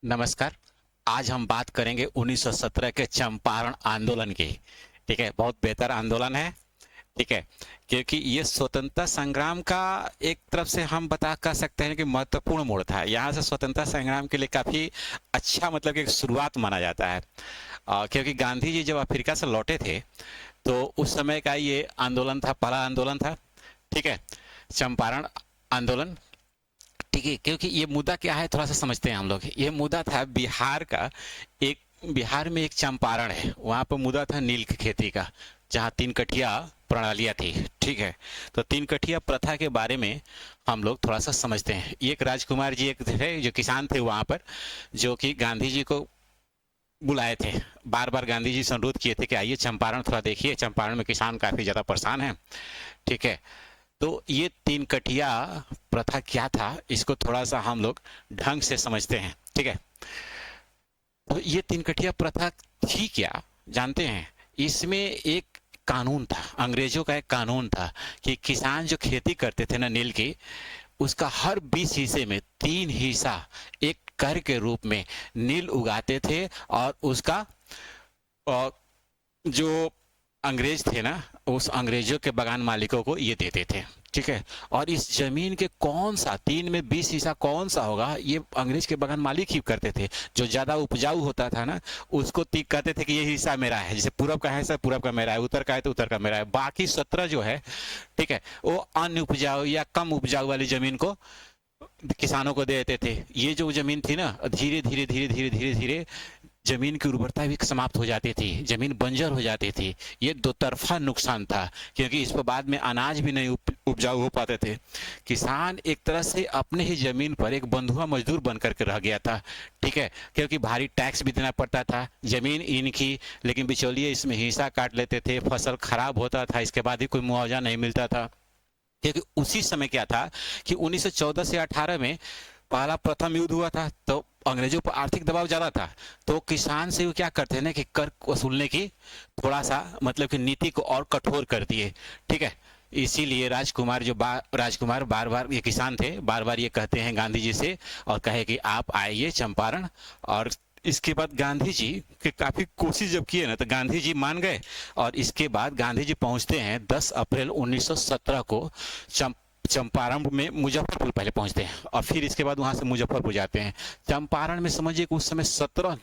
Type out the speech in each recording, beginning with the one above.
नमस्कार। आज हम बात करेंगे 1917 के चंपारण आंदोलन की। ठीक है, बहुत बेहतर आंदोलन है। ठीक है, क्योंकि ये स्वतंत्रता संग्राम का एक तरफ से हम बता कर सकते हैं कि महत्वपूर्ण मोड़ था। यहाँ से स्वतंत्रता संग्राम के लिए काफी अच्छा, मतलब कि एक शुरुआत माना जाता है। क्योंकि गांधी जी जब अफ्रीका से लौटे थे तो उस समय का ये आंदोलन था, पहला आंदोलन था। ठीक है, चंपारण आंदोलन। ठीक है, क्योंकि ये मुद्दा क्या है थोड़ा सा समझते हैं हम लोग। ये मुद्दा था बिहार का। एक बिहार में एक चंपारण है, वहां पर मुद्दा था नील की खेती का, जहाँ तीन कठिया प्रणालियां थी। ठीक है, तो तीन कठिया प्रथा के बारे में हम लोग थोड़ा सा समझते हैं। एक राजकुमार जी एक थे जो किसान थे वहां पर, जो कि गांधी जी को बुलाए थे। बार बार गांधी जी से अनुरोध किए थे कि आइए चंपारण थोड़ा देखिए, चंपारण में किसान काफी ज्यादा परेशान है। ठीक है, तो ये तीन कटिया प्रथा क्या था, इसको थोड़ा सा हम लोग ढंग से समझते हैं। ठीक है, तो ये तीन कटिया प्रथा थी क्या, जानते हैं? इसमें एक कानून था, अंग्रेजों का एक कानून था कि किसान जो खेती करते थे ना नील की, उसका हर 20 हिस्से में 3 हिस्सा एक कर के रूप में नील उगाते थे। और उसका जो अंग्रेज थे ना, उस अंग्रेजों के बगान मालिकों को ये देते थे। ठीक है, और इस जमीन के कौन सा 3 में 20 हिस्सा कौन सा होगा, ये अंग्रेज के बगान मालिक ही करते थे। जो ज्यादा उपजाऊ होता था ना, उसको तीक कहते थे कि ये हिस्सा मेरा है। जैसे पूरब का है सर, पूरब का मेरा है, उत्तर का है तो उत्तर का मेरा है। बाकी 17 जो है, ठीक है, वो अन्य उपजाऊ या कम उपजाऊ वाली जमीन को किसानों को दे देते थे। ये जो जमीन थी ना, धीरे धीरे धीरे धीरे धीरे धीरे जमीन की उर्वरता भी समाप्त हो जाती थी, जमीन बंजर हो जाती थी। ये दो तरफा नुकसान था, क्योंकि इस पर बाद में अनाज भी नहीं उपजाऊ हो पाते थे। किसान एक तरह से अपने ही जमीन पर एक बंधुआ मजदूर बन करके रह गया था। ठीक है, क्योंकि भारी टैक्स भी देना पड़ता था, जमीन इनकी, लेकिन बिचौलिए इसमें हिस्सा काट लेते थे, फसल खराब होता था, इसके बाद ही कोई मुआवजा नहीं मिलता था। क्योंकि उसी समय क्या था कि 1914 से 18 में पहला प्रथम युद्ध हुआ था, तो अंग्रेजों पर आर्थिक दबाव ज्यादा था। तो किसान से वो क्या करते हैं ना कि कर वसूलने की थोड़ा सा, मतलब कि नीति को और कठोर कर दिए। ठीक है, इसीलिए राजकुमार राजकुमार बार बार, ये किसान थे, बार बार ये कहते हैं गांधी जी से, और कहे कि आप आइए चंपारण। और इसके बाद गांधी जी के काफी कोशिश जब किए ना, तो गांधी जी मान गए। और इसके बाद गांधी जी पहुंचते हैं 10 अप्रैल 1917 को चंपारण में, मुजफ्फरपुर पहले पहुंचते हैं और फिर इसके बाद वहां से मुजफ्फरपुर जाते हैं। चंपारण में समझिए कि उस समय 70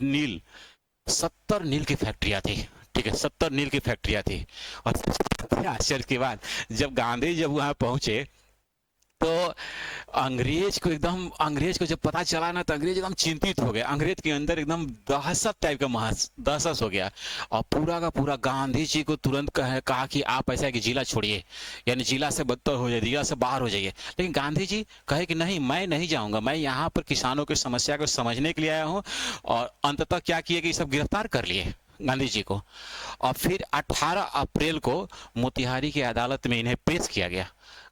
नील की फैक्ट्रियां थी। ठीक है, 70 नील की फैक्ट्रियां थी। और सबसे आश्चर्य की बात, जब वहां पहुंचे, तो अंग्रेज को जब पता चला ना, तो अंग्रेज एकदम चिंतित हो गए। अंग्रेज के अंदर एकदम दहशत टाइप का दहशत हो गया। और पूरा का पूरा गांधी जी को तुरंत कहा कि आप ऐसा है कि जिला छोड़िए, यानी जिला से बदतर हो जाए, जिला से बाहर हो जाइए। लेकिन गांधी जी कहे कि नहीं, मैं नहीं जाऊंगा, मैं यहाँ पर किसानों की समस्या को समझने के लिए आया हूँ। और अंततः क्या किए कि सब गिरफ्तार कर लिए गांधी जी को। और फिर 18 अप्रैल को मोतिहारी की अदालत में इन्हें पेश किया गया,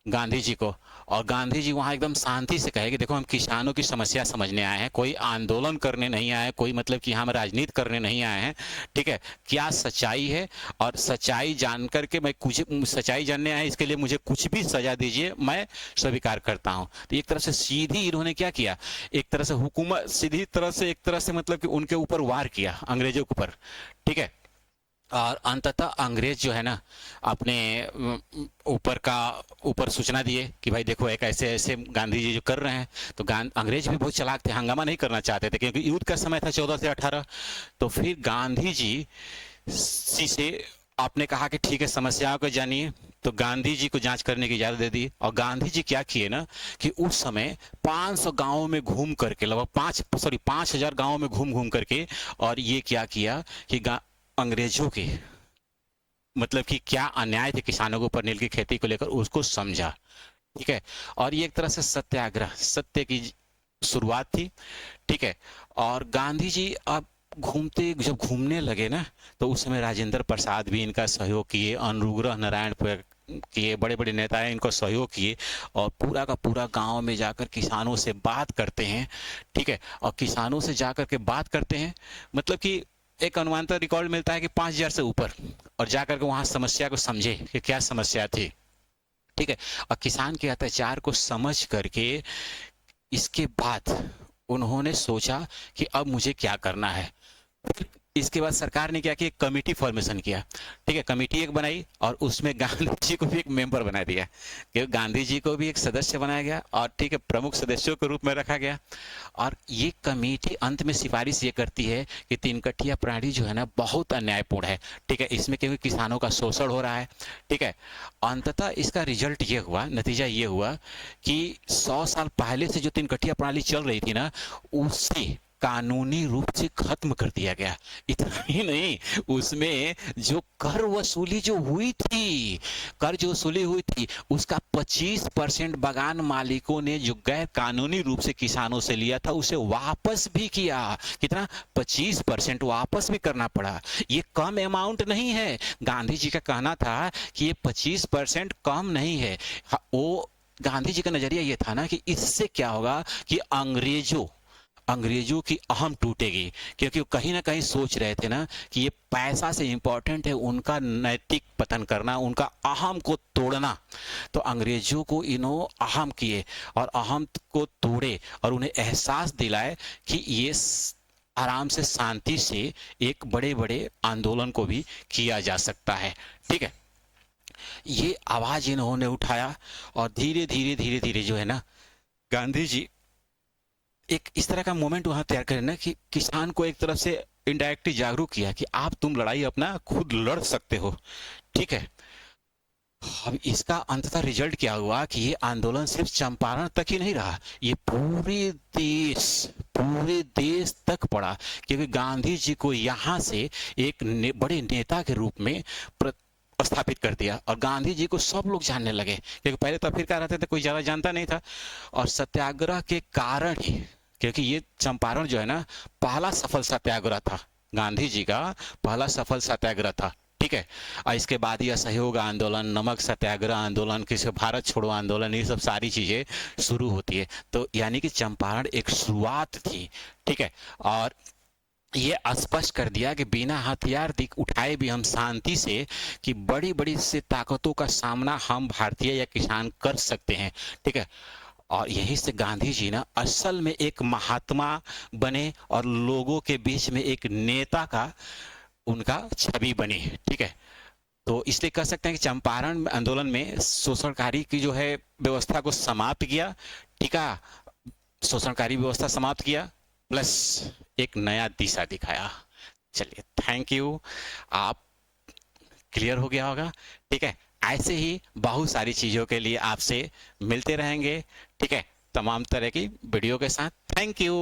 गांधी जी को। और गांधी जी वहां एकदम शांति से कहे कि देखो, हम किसानों की समस्या समझने आए हैं, कोई आंदोलन करने नहीं आए, कोई मतलब कि हम राजनीति करने नहीं आए हैं। ठीक है, क्या सच्चाई है, और सच्चाई जान करके मैं कुछ, सच्चाई जानने आए, इसके लिए मुझे कुछ भी सजा दीजिए, मैं स्वीकार करता हूं। तो एक तरह से सीधी इन्होंने क्या किया, एक तरह से हुकूमत, सीधी तरह से एक तरह से मतलब कि उनके ऊपर वार किया, अंग्रेजों के ऊपर। ठीक है, और अंततः अंग्रेज जो है ना, अपने ऊपर सूचना दिए कि भाई देखो, एक ऐसे ऐसे गांधी जी जो कर रहे हैं। तो अंग्रेज भी बहुत चालाक थे, हंगामा नहीं करना चाहते थे, क्योंकि युद्ध का समय था 14 से 18। तो फिर गांधी जी से आपने कहा कि ठीक है, समस्याओं को जानिए। तो गांधी जी को जांच करने की इजाजत दे दी। और गांधी जी क्या किए ना, कि उस समय 500 गांवों में घूम करके, लगभग 5,000 गांवों में घूम घूम करके, और ये क्या किया कि अंग्रेजों के, मतलब कि क्या अन्याय थे किसानों के ऊपर नील की खेती को लेकर, उसको समझा। ठीक है, और ये एक तरह से सत्याग्रह, सत्य की शुरुआत थी। ठीक है, और गांधी जी अब जब घूमने लगे ना, तो उस समय राजेंद्र प्रसाद भी इनका सहयोग किए, अनुग्रह नारायण किए, बड़े बड़े नेताएं इनको सहयोग किए। और पूरा का पूरा गांव में जाकर किसानों से बात करते हैं। ठीक है, और किसानों से जाकर के बात करते हैं, मतलब कि एक अनुमानतः रिकॉर्ड मिलता है कि 5,000 से ऊपर, और जाकर के वहां समस्या को समझे कि क्या समस्या थी। ठीक है, और किसान के अत्याचार को समझ करके, इसके बाद उन्होंने सोचा कि अब मुझे क्या करना है। फिर इसके बाद सरकार ने क्या किया, एक कमेटी फॉर्मेशन किया। ठीक है, कमेटी एक बनाई और उसमें गांधी जी को भी एक मेंबर बना दिया, कि गांधी जी को भी एक सदस्य बनाया गया और ठीक है प्रमुख सदस्यों के रूप में रखा गया। और ये कमेटी अंत में सिफारिश ये करती है कि तीन कट्टिया प्रणाली जो है ना बहुत अन्यायपूर्ण है। ठीक है, इसमें क्योंकि किसानों का शोषण हो रहा है। ठीक है, अंततः इसका रिजल्ट ये हुआ, नतीजा ये हुआ कि 100 साल पहले से जो तीन कट्टिया प्रणाली चल रही थी ना, उसे कानूनी रूप से खत्म कर दिया गया। इतना ही नहीं, उसमें जो कर वसूली जो हुई थी, कर जो वसूली हुई थी उसका 25% बागान मालिकों ने जो गैर कानूनी रूप से किसानों से लिया था उसे वापस भी किया। कितना? 25% वापस भी करना पड़ा। ये कम अमाउंट नहीं है। गांधी जी का कहना था कि ये 25% कम नहीं है। वो गांधी जी का नजरिया ये था ना कि इससे क्या होगा कि अंग्रेजों की अहम टूटेगी, क्योंकि वो कहीं ना कहीं सोच रहे थे ना कि ये पैसा से इंपॉर्टेंट है उनका नैतिक पतन करना, उनका अहम को तोड़ना। तो अंग्रेजों को इन्हों अहम किए और अहम को तोड़े और उन्हें एहसास दिलाए कि ये आराम से शांति से एक बड़े बड़े आंदोलन को भी किया जा सकता है। ठीक है, ये आवाज इन्होंने उठाया और धीरे धीरे धीरे धीरे जो है ना, गांधी जी एक इस तरह का मोमेंट वहां तैयार करें ना कि किसान को एक तरफ से इनडायरेक्टली जागरूक किया कि आप तुम लड़ाई अपना खुद लड़ सकते हो। ठीक है, अब इसका अंततः रिजल्ट क्या हुआ कि ये आंदोलन सिर्फ चंपारण तक ही नहीं रहा, ये पूरे देश तक पड़ा, क्योंकि गांधी जी को यहाँ से एक बड़े नेता के रूप में स्थापित कर दिया और गांधी जी को सब लोग जानने लगे, क्योंकि पहले तो अफ्रीका रहते थे, कोई ज्यादा जानता नहीं था। और सत्याग्रह के कारण ही, क्योंकि ये चंपारण जो है ना पहला सफल सत्याग्रह था, गांधी जी का पहला सफल सत्याग्रह था। ठीक है, और इसके बाद ये असहयोग आंदोलन, नमक सत्याग्रह आंदोलन, किसी भारत छोड़ो आंदोलन, ये सब सारी चीजें शुरू होती है। तो यानी कि चंपारण एक शुरुआत थी। ठीक है, और ये स्पष्ट कर दिया कि बिना हथियार दिख उठाए भी हम शांति से कि बड़ी बड़ी से ताकतों का सामना हम भारतीय या किसान कर सकते हैं। ठीक है, और यहीं से गांधी जी ना असल में एक महात्मा बने और लोगों के बीच में एक नेता का उनका छवि बनी। ठीक है, तो इसलिए कह सकते हैं कि चंपारण आंदोलन में शोषणकारी की जो है व्यवस्था को समाप्त किया। टीका शोषणकारी व्यवस्था समाप्त किया, प्लस एक नया दिशा दिखाया। चलिए, थैंक यू, आप क्लियर हो गया होगा। ठीक है, ऐसे ही बहुत सारी चीजों के लिए आपसे मिलते रहेंगे। ठीक है, तमाम तरह की वीडियो के साथ। Thank you.